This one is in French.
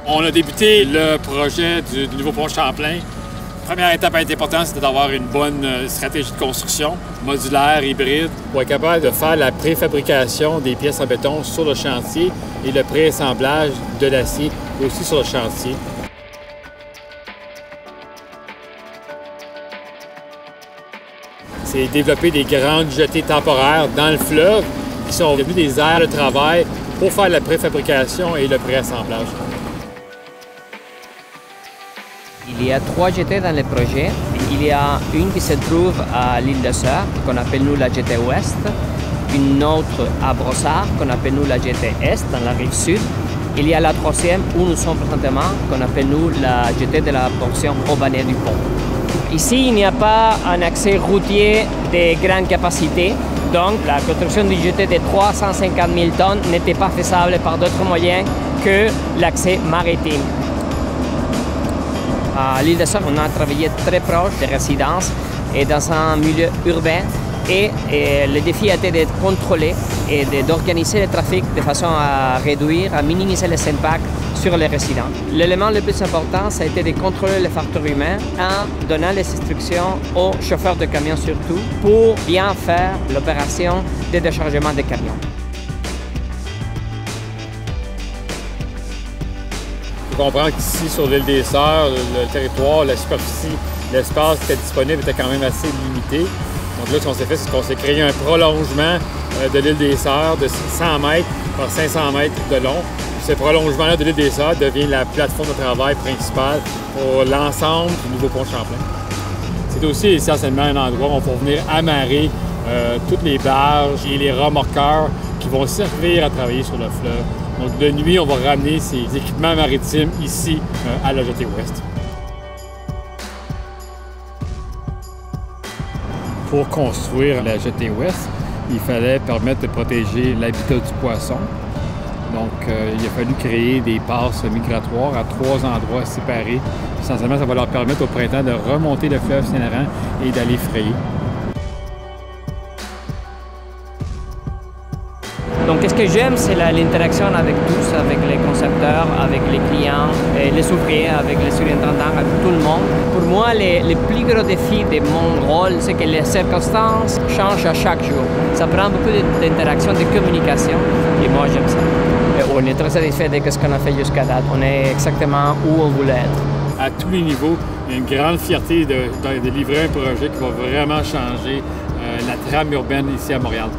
On a débuté le projet du nouveau pont Champlain. La première étape importante, c'était d'avoir une bonne stratégie de construction, modulaire, hybride, pour être capable de faire la préfabrication des pièces en béton sur le chantier et le préassemblage de l'acier aussi sur le chantier. C'est développer des grandes jetées temporaires dans le fleuve qui sont devenues des aires de travail pour faire la préfabrication et le préassemblage. Il y a 3 jetées dans le projet. Il y a une qui se trouve à l'île de Sœur, qu'on appelle nous la jetée ouest, une autre à Brossard, qu'on appelle nous la jetée est, dans la rive sud. Il y a la 3e où nous sommes présentement, qu'on appelle nous la jetée de la portion urbaine du pont. Ici, il n'y a pas un accès routier de grande capacité, donc la construction du jetée de 350 000 tonnes n'était pas faisable par d'autres moyens que l'accès maritime. À l'île de Sœur, on a travaillé très proche des résidences et dans un milieu urbain. Et le défi a été de contrôler et d'organiser le trafic de façon à réduire, à minimiser les impacts sur les résidents. L'élément le plus important, ça a été de contrôler les facteurs humains en donnant les instructions aux chauffeurs de camions surtout pour bien faire l'opération de déchargement des camions. Il faut comprendre qu'ici, sur l'île des Sœurs, le territoire, la superficie, l'espace qui était disponible était quand même assez limité. Donc là, ce qu'on s'est fait, c'est qu'on s'est créé un prolongement de l'île des Sœurs de 100 mètres par 500 mètres de long. Ce prolongement-là de l'île des Sœurs devient la plateforme de travail principale pour l'ensemble du nouveau pont Champlain. C'est aussi essentiellement un endroit où on peut venir amarrer toutes les barges et les remorqueurs qui vont servir à travailler sur le fleuve. Donc de nuit, on va ramener ces équipements maritimes ici à la jetée ouest. Pour construire la jetée ouest, il fallait permettre de protéger l'habitat du poisson. Donc, il a fallu créer des passes migratoires à 3 endroits séparés. Essentiellement, ça va leur permettre au printemps de remonter le fleuve Saint-Laurent et d'aller frayer. Donc, ce que j'aime, c'est l'interaction avec tous, avec les concepteurs, avec les clients, les ouvriers, avec les surintendants, avec tout le monde. Pour moi, le plus gros défi de mon rôle, c'est que les circonstances changent à chaque jour. Ça prend beaucoup d'interaction, de communication, et moi, j'aime ça. Et on est très satisfait de ce qu'on a fait jusqu'à date. On est exactement où on voulait être. À tous les niveaux, il y a une grande fierté de livrer un projet qui va vraiment changer la trame urbaine ici à Montréal.